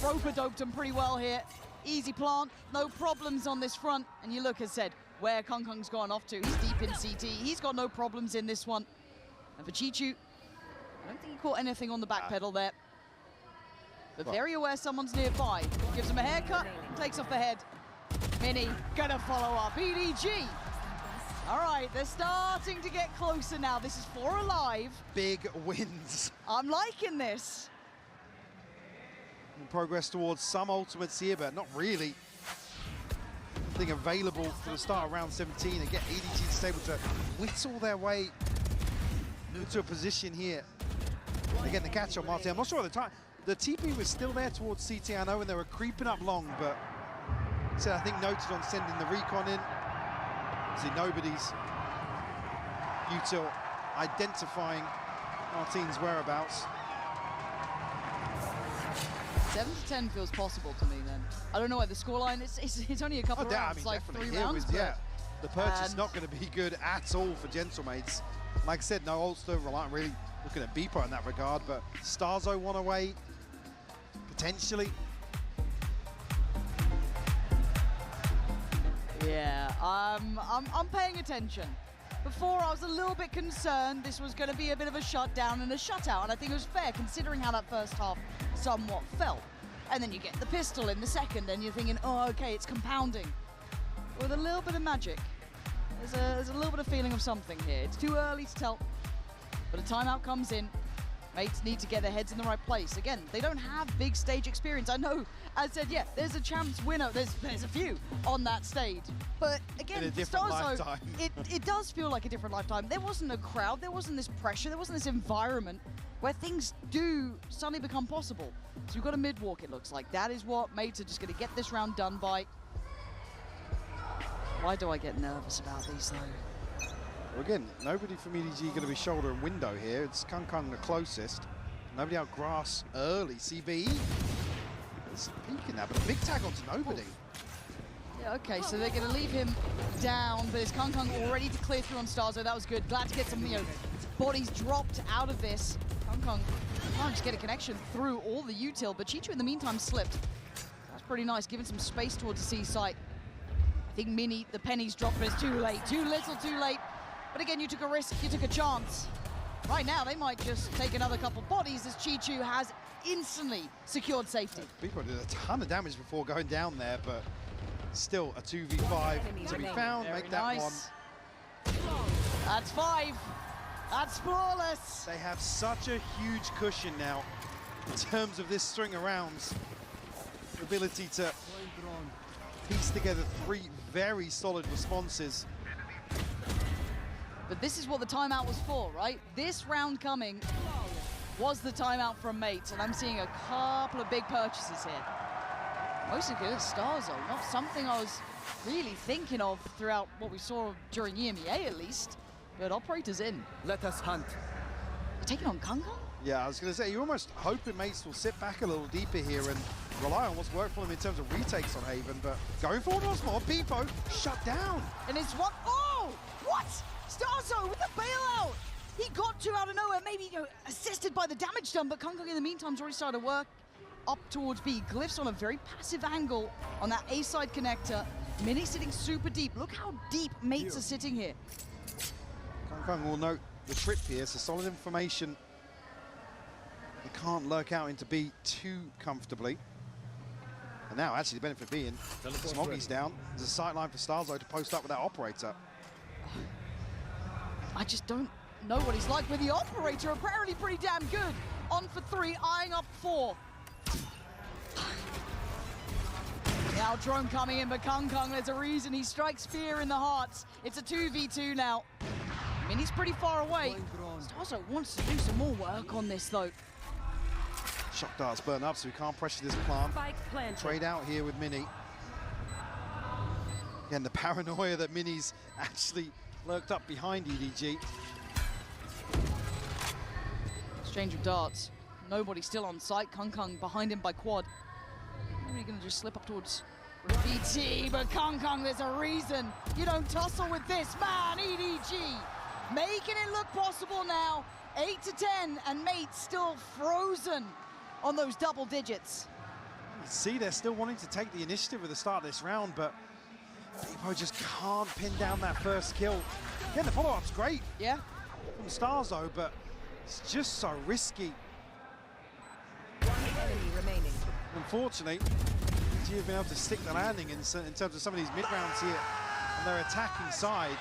rope-a-doped him pretty well here. Easy plant, no problems on this front. And you look, as said, where Kung's gone off to. He's deep in CT. He's got no problems in this one. And for Chichu, I don't think he caught anything on the back pedal there. But very aware someone's nearby. Gives him a haircut, takes off the head. Mini gonna follow up. EDG. All right, they're starting to get closer now. This is 4 alive. Big wins. I'm liking this. Progress towards some ultimates here, but not really. Thing available for the start of round 17 and get EDG to be able to whittle their way into a position here. Again, the catch on Martin. I'm not sure at the time. The TP was still there towards CT, I know, and they were creeping up long, but I think noted on sending the recon in. See, nobody's util identifying Martin's whereabouts. 7 to 10 feels possible to me then. I don't know why the scoreline, it's only a couple of rounds, I mean, like definitely. 3 Here rounds. was, the purchase is not going to be good at all for Gentlemates. Like I said, no Ulster, really looking at Beepo in that regard, but Starzo one away, potentially. Yeah, I'm paying attention. Before, I was a little bit concerned this was going to be a bit of a shutdown and a shutout, and I think it was fair considering how that first half somewhat felt. And then you get the pistol in the second, and you're thinking, oh, okay, it's compounding. With a little bit of magic. There's a little bit of feeling of something here. It's too early to tell, but a timeout comes in. Mates need to get their heads in the right place. Again, they don't have big stage experience. I know, as I said, yeah, there's a champs winner. There's a few on that stage. But again, in a different lifetime. it does feel like a different lifetime. There wasn't a crowd. There wasn't this pressure. There wasn't this environment. where things do suddenly become possible. So you've got a mid-walk, it looks like. That is what mates are just going to get this round done by. Why do I get nervous about these, though? Well, again, nobody from EDG going to be shoulder and window here. It's Kung the closest. Nobody out grass early. CBE is peeking now, but a big tag onto nobody. Yeah, okay, so they're going to leave him down, but it's Kung already to clear through on Starzo. That was good. Glad to get some, bodies dropped out of this. Kung can't just get a connection through all the util, but Chichu in the meantime slipped. That's pretty nice, giving some space towards the C site. I think Mini, the pennies dropped, but it's too late. Too little, too late. But again, you took a risk, you took a chance. Right now, they might just take another couple bodies as Chichu has instantly secured safety. People did a ton of damage before going down there, but still a 2v5 to be found. Very Make that nice. one. That's 5. That's flawless. They have such a huge cushion now in terms of this string of rounds. The ability to piece together 3 very solid responses. But this is what the timeout was for, right? This round coming was the timeout from mates, and I'm seeing a couple of big purchases here. Mostly good Starzo, not something I was really thinking of throughout what we saw during EMEA at least, but Operator's in. Let us hunt. You're taking on Kung? Yeah, I was going to say, you're almost hoping mates will sit back a little deeper here and rely on what's worked for them in terms of retakes on Haven, but going forward once more, Pipo shut down. And it's one, oh, what? Starzo with the bailout. He got 2 out of nowhere, maybe assisted by the damage done, but Kung in the meantime has already started to work up towards B. Glyph's on a very passive angle on that A-side connector. Mini sitting super deep. Look how deep mates are sitting here. Kung will note the trip here, so solid information. They can't lurk out into B too comfortably. And now, actually, the benefit being, Smoggy's down. There's a sight line for Starzo to post up with that Operator. I just don't know what he's like with the Operator. Apparently pretty damn good. On for 3, eyeing up 4. Now drone coming in, but Kung, there's a reason he strikes fear in the hearts. It's a 2v2 now. Mini's pretty far away. Starzo wants to do some more work on this, though. Shock darts burn up, so we can't pressure this plant. Trade out here with Mini. Again, the paranoia that Mini's actually lurked up behind EDG. Exchange of darts. Nobody still on site. Kung behind him by quad. Maybe going to just slip up towards BT, but Kung, there's a reason you don't tussle with this man, EDG. Making it look possible now. 8 to 10, and mates still frozen on those double digits. You see, they're still wanting to take the initiative at the start of this round, but Pipo just can't pin down that first kill. Again, the follow-up's great. Yeah. From Starzo, but it's just so risky. One enemy remaining. Unfortunately, EDG have been able to stick the landing in terms of some of these mid-rounds here on their attacking side.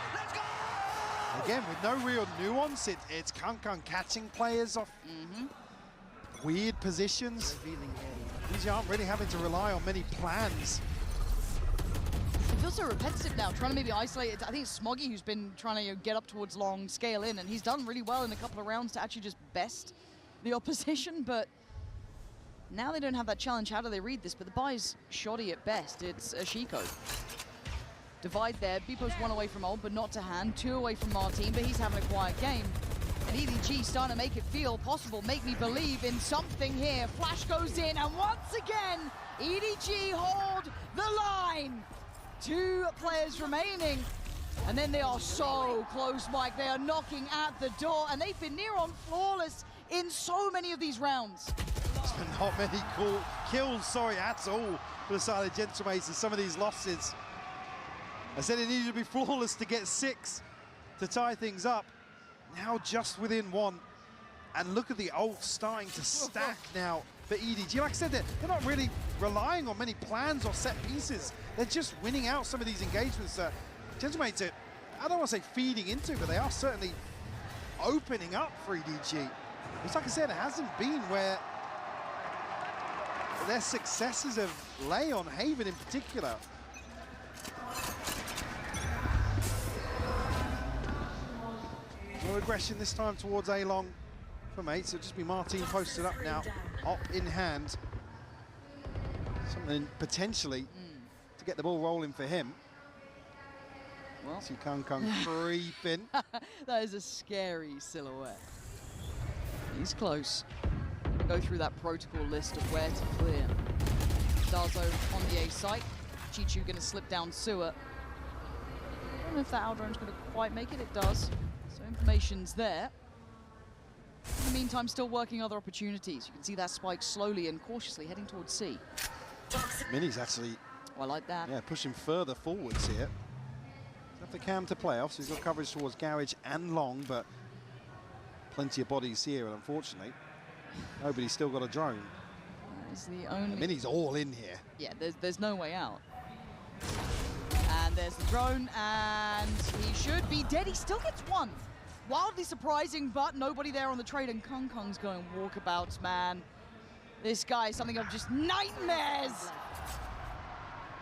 Again, with no real nuance, it's Kung catching players off weird positions. These aren't really having to rely on many plans. It feels so repetitive now, trying to maybe isolate it. I think it's Smoggy who's been trying to get up towards long, scale in, and he's done really well in a couple of rounds to actually just best the opposition, but now they don't have that challenge. How do they read this? But the buy's shoddy at best. It's Ashiko. Divide there. Bipo's 1 away from ult, but not to hand. 2 away from Martin, but he's having a quiet game. And EDG starting to make it feel possible, make me believe in something here. Flash goes in, and once again, EDG hold the line. 2 players remaining. And then they are so close, Mike. They are knocking at the door, and they've been near on flawless in so many of these rounds. There's been not many kills, at all for the side of Gentlemates in some of these losses. I said it needed to be flawless to get 6 to tie things up. Now just within 1. And look at the ult starting to stack now for EDG. Like I said, they're not really relying on many plans or set pieces. They're just winning out some of these engagements that Gentlemates are, I don't want to say feeding into, but they are certainly opening up for EDG. It's like I said, it hasn't been where their successes have lay on Haven in particular. No aggression this time towards A-Long. for mates. It'll just be Martin posted up now, op in hand. Something potentially to get the ball rolling for him. Well, See Kung creeping. that is a scary silhouette. He's close. Go through that protocol list of where to clear. Darzo on the A site. Chichu going to slip down sewer. I don't know if that Aldron's going to quite make it. It does. So information's there. In the meantime, still working other opportunities. You can see that spike slowly and cautiously heading towards C. Mini's actually, Oh, I like that. yeah, pushing further forwards here. Have the cam to play off, so he's got coverage towards garage and long, but plenty of bodies here, and unfortunately, nobody's still got a drone. That is the only... Mini's all in here. Yeah, there's no way out. And there's the drone, and he should be dead. He still gets one. Wildly surprising, but nobody there on the trade, and Kung Kung's going walkabouts, man. This guy is something of just nightmares.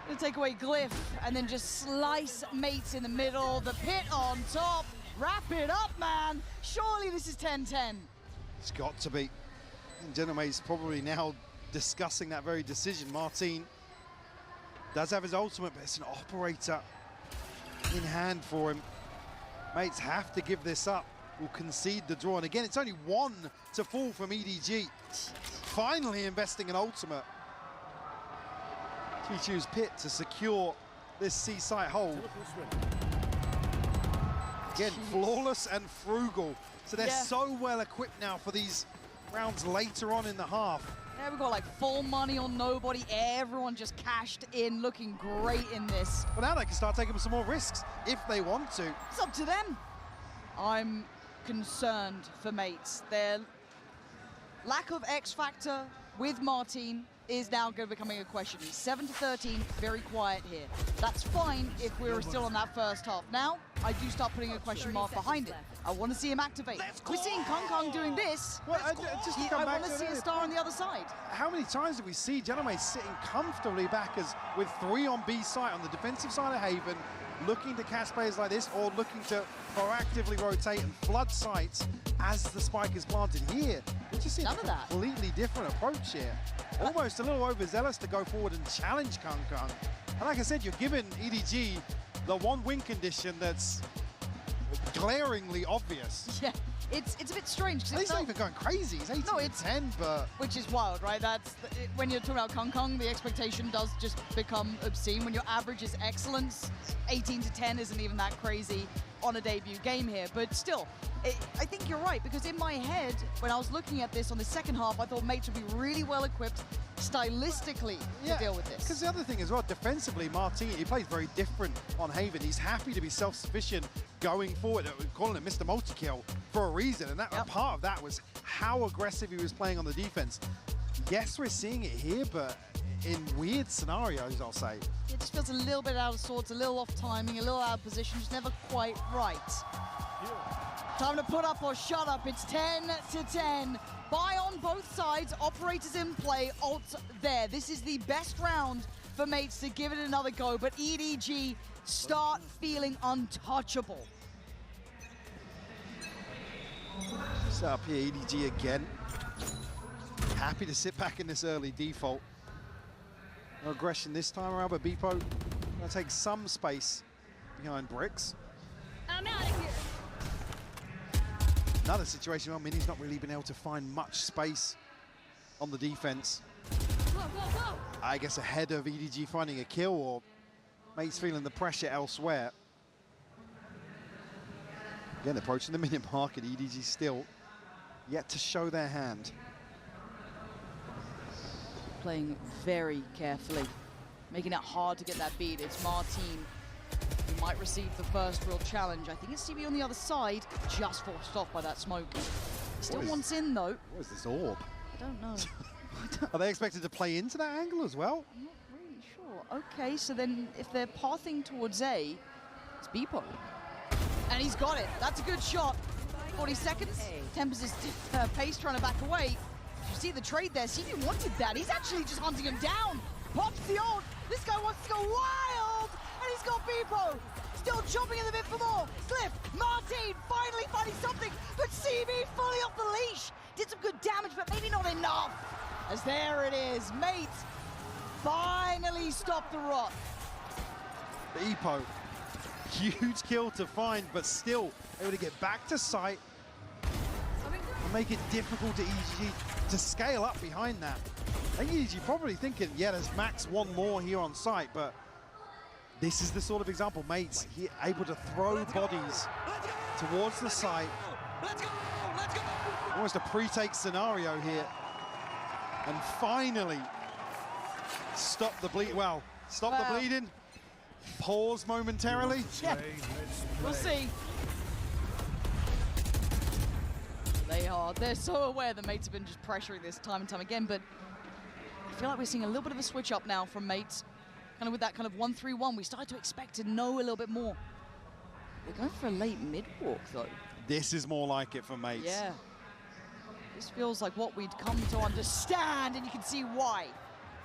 Gonna take away Glyph, and then just slice mates in the middle, the pit on top. Wrap it up, man. Surely this is 10-10. It's got to be. And Genome's probably now discussing that very decision. Martin does have his ultimate, but it's an operator in hand for him. Mates have to give this up. Will concede the draw. And again, it's only 1 to fall from EDG. Finally investing an ultimate. Chichu's pit to secure this C-site hold. Again, flawless and frugal. So they're so well equipped now for these rounds later on in the half. Yeah, we've got like full money on nobody. Everyone just cashed in, looking great in this. But now they can start taking some more risks if they want to. It's up to them. I'm concerned for mates. Their lack of X factor with Martin is now going to becoming a question. He's 7-13, very quiet here. That's fine if we were still on that first half. Now, I do start putting a question mark behind it. I want to see him activate. We're seeing Kung Kung doing this. Well, just to come I back want to see a it, star on the other side. how many times did we see Genome sitting comfortably back as with 3 on B site on the defensive side of Haven, looking to catch players like this or looking to proactively rotate and flood sites as the spike is planted here? We just see a None of that. completely different approach here. Almost a little overzealous to go forward and challenge Kung Kung. And like I said, you're giving EDG the 1 win condition that's glaringly obvious. Yeah, it's a bit strange. He's not even going crazy. He's 18 to 10, but... Which is wild, right? When you're talking about Kung Kung, the expectation does just become obscene. When your average is excellence, 18 to 10 isn't even that crazy on a debut game here. But still, I think you're right, because in my head, when I was looking at this on the second half, I thought mates would be really well equipped stylistically to deal with this. Because the other thing as well, defensively, Martin, he plays very different on Haven. He's happy to be self-sufficient going forward. We're calling him Mr. Multi-Kill for a reason, and that part of that was how aggressive he was playing on the defense. Yes, we're seeing it here, but in weird scenarios, I'll say. It just feels a little bit out of sorts, a little off timing, a little out of position, just never quite right. Time to put up or shut up. It's 10 to 10. Buy on both sides, operators in play, ults there. This is the best round for mates to give it another go, but EDG start feeling untouchable. Set up here, EDG again. Happy to sit back in this early default. No aggression this time around, but Beepo gonna take some space behind bricks. I'm out of here. Another situation where Mini's not really been able to find much space on the defense. Go, go, go. I guess ahead of EDG finding a kill, or mates feeling the pressure elsewhere. Again, approaching the minute mark, and EDG still yet to show their hand. Playing very carefully, making it hard to get that beat. It's Martin who might receive the first real challenge. I think it's CB on the other side, just forced off by that smoke. He still wants in though. What is this orb? I don't know. Are they expected to play into that angle as well? I'm not really sure. Okay, so then if they're pathing towards A, it's Beepo. And he's got it. That's a good shot. 40 seconds. Tempers his pace, trying to back away. You see the trade there. CB wanted that. He's actually just hunting him down. Pops the ult. This guy wants to go wild. And he's got Beepo. still chomping at the bit for more. Cliff, Martin finally finding something, but CB fully off the leash. Did some good damage, but maybe not enough. As there it is, Mate finally stopped the rot. The Epo, huge kill to find, but still able to get back to site and make it difficult to EDG to scale up behind that. I think EDG probably thinking, yeah, there's max one more here on site, but this is the sort of example. Mates able to throw bodies towards the site. Almost a pre-take scenario here. And finally, stop the bleed. Well, stop the bleeding. Pause momentarily. Yeah, we'll see. They're so aware the Mates have been just pressuring this time and time again, but I feel like we're seeing a little bit of a switch up now from Mates. Kind of with that kind of 1-3-1, we started to expect to know a little bit more. They're going for a late mid-walk, though. This is more like it for Mates. Yeah. This feels like what we'd come to understand, and you can see why.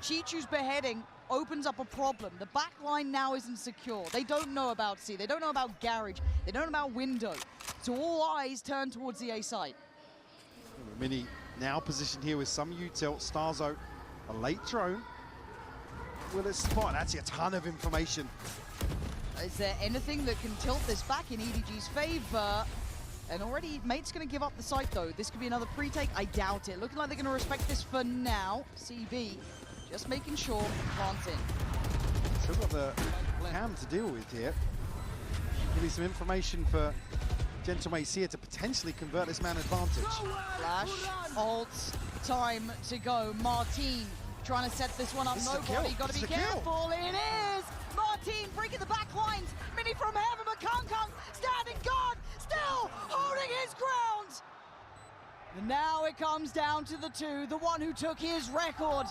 Chichu's beheading opens up a problem. The back line now isn't secure. They don't know about C. They don't know about Garage. They don't know about Window. So all eyes turn towards the A site. Mini now positioned here with some util. Starzo, a late drone. Will it spot? Actually a ton of information. Is there anything that can tilt this back in EDG's favor? And already, Mate's going to give up the site, though. This could be another pre-take. I doubt it. Looking like they're going to respect this for now. CB just making sure plants in. Still got the cam to deal with here. Maybe some information for Gentlemates here to potentially convert this man advantage. Flash, ult, time to go. Martin trying to set this one up. Nobody, got to be careful. It is! Martin breaking the back lines. Mini from heaven, but Kung standing guard, still holding his ground. And now it comes down to the two, the one who took his record,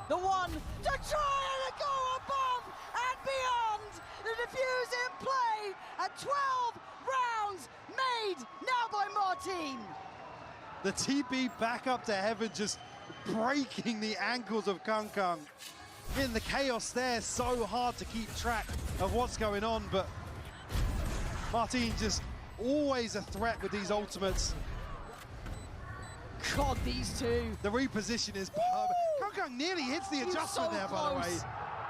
the one to try and go above and beyond. The defuse in play at 12 rounds made now by Martin. The TP back up to heaven, just breaking the ankles of Kung. In the chaos there, so hard to keep track of what's going on, but Martin just always a threat with these ultimates. God, these two. The reposition is perfect. Kung nearly hits the adjustment so there, close. by the way.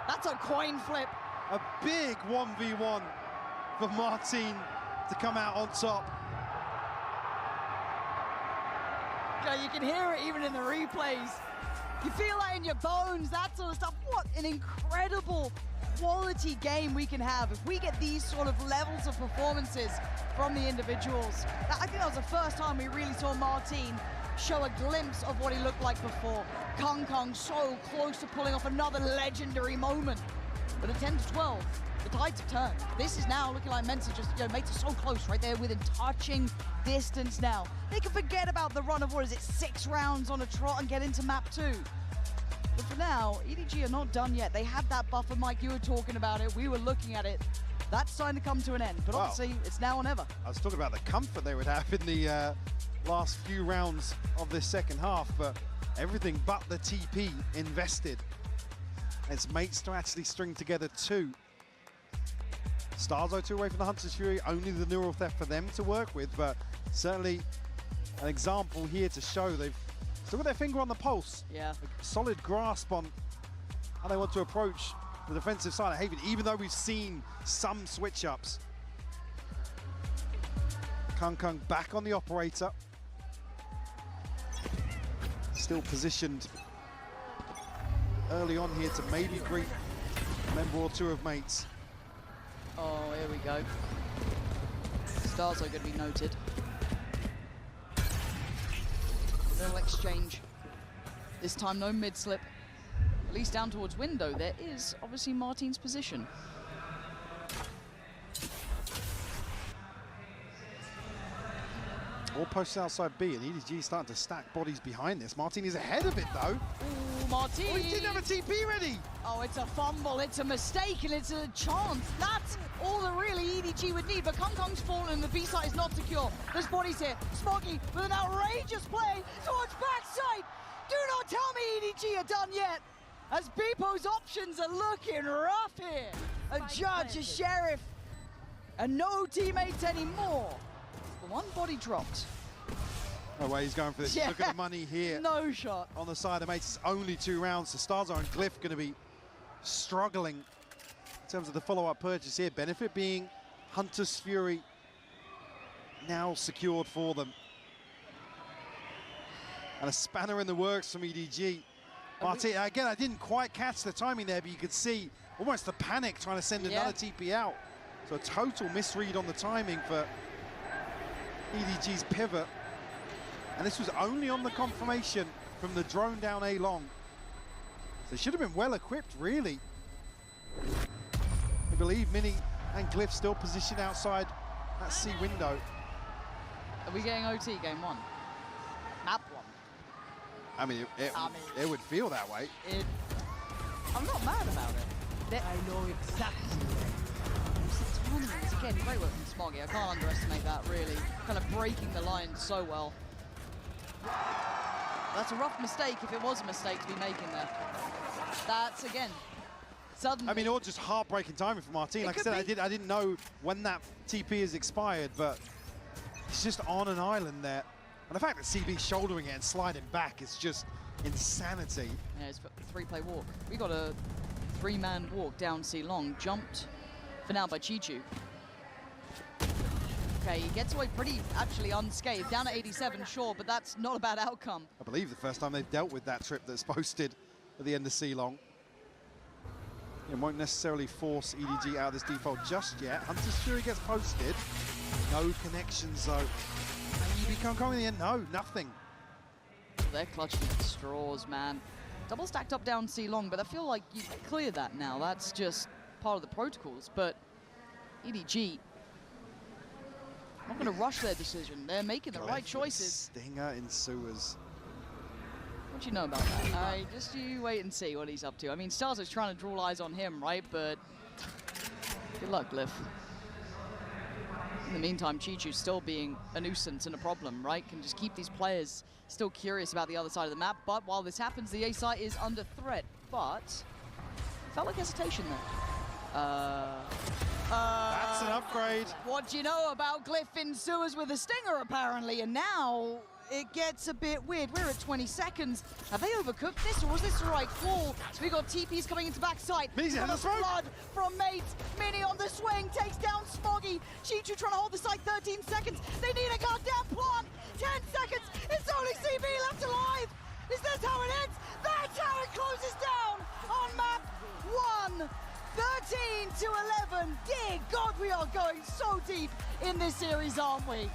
That's a coin flip. A big 1v1 for Martin to come out on top. Yeah, you can hear it even in the replays. You feel that in your bones, that sort of stuff. What an incredible quality game we can have if we get these sort of levels of performances from the individuals. I think that was the first time we really saw Martin show a glimpse of what he looked like before. Kung so close to pulling off another legendary moment. But at 10-12, the tides have turned. This is now looking like Mensa just, Mates are so close right there within touching distance now. They can forget about the run of, 6 rounds on a trot and get into map 2. But for now, EDG are not done yet. They had that buffer, Mike, you were talking about it. We were looking at it. That's starting to come to an end. But obviously, it's now or never. I was talking about the comfort they would have in the last few rounds of this second half, but everything but the TP invested. It's Mates to actually string together 2. Starzo 2 away from the Hunter's Fury, only the neural theft for them to work with, but certainly an example here to show they've still got their finger on the pulse. Yeah. A solid grasp on how they want to approach the defensive side of Haven, even though we've seen some switch-ups. Kung back on the operator. Still positioned early on here to maybe greet a member or 2 of Mates. Oh, here we go. Stars are going to be noted. Little exchange. This time no mid-slip. At least down towards window. There is obviously Martin's position. All posts outside B, and EDG starting to stack bodies behind this. Martin is ahead of it, though. Ooh, Martin! Oh, he didn't have a TP ready! Oh, it's a fumble, it's a mistake, and it's a chance. That's all that really EDG would need, but Kung's fallen and the B side is not secure. There's bodies here. Smoggy with an outrageous play towards backside. Do not tell me EDG are done yet, as Beepo's options are looking rough here. A judge, a sheriff, And no teammates anymore. The one body dropped. No way he's going for this. Yeah. Look at the money here. No shot. On the side of mates, it's only 2 rounds. So Starzar and Glyph going to be struggling in terms of the follow-up purchase here. Benefit being Hunter's Fury now secured for them. And a spanner in the works from EDG. Martin, again, I didn't quite catch the timing there, but you could see almost the panic trying to send another TP out. So a total misread on the timing for EDG's pivot. And this was only on the confirmation from the drone down A long. So they should have been well equipped, really. I believe Mini and Glyph still positioned outside that C window. Are we getting OT game 1? Map 1. I mean, it would feel that way. I'm not mad about it. I know exactly. Again, great work from Smoggy. I can't underestimate that, really. Kind of breaking the line so well. That's a rough mistake if it was a mistake to be making there. That's, again, suddenly... I mean, all just heartbreaking timing for Martin. Like I said, I didn't know when that TP is expired, but it's just on an island there. And the fact that CB's shouldering it and sliding back is just insanity. Yeah, it's a 3-play walk. We got a 3-man walk down C long, jumped for now by Chichu. Okay, he gets away pretty, actually, unscathed. Down at 87, sure, but that's not a bad outcome. I believe the first time they've dealt with that trip that's posted at the end of C-Long. It won't necessarily force EDG out of this default just yet. Hunter's Fury gets posted. No connections, though. And EB can't come in the end. No, nothing. They're clutching at straws, man. Double stacked up down C-Long, but I feel like you clear that now. That's just part of the protocols, but EDG... not going to rush their decision. They're making the right choices. Stinger in sewers. What do you know about that? Just you wait and see what he's up to. I mean, Starzar's trying to draw eyes on him, right? But good luck, Glyph. In the meantime, Chichu's still being a nuisance and a problem, right? Can just keep these players still curious about the other side of the map. But while this happens, the A site is under threat. But felt like hesitation there. That's an upgrade. What do you know about Glyph in sewers with a stinger, apparently? And now it gets a bit weird. We're at 20 seconds. Have they overcooked this, or was this the right call? So we got TPs coming into backside. Mini's got a flood from Mate. Mini on the swing, takes down Smoggy. Chichu trying to hold the site 13 seconds. They need a goddamn plant. 10 seconds. It's only CB left alive. Is this how it ends? That's how it closes down on map 1. 13 to 11. Dear God, we are going so deep in this series, aren't we?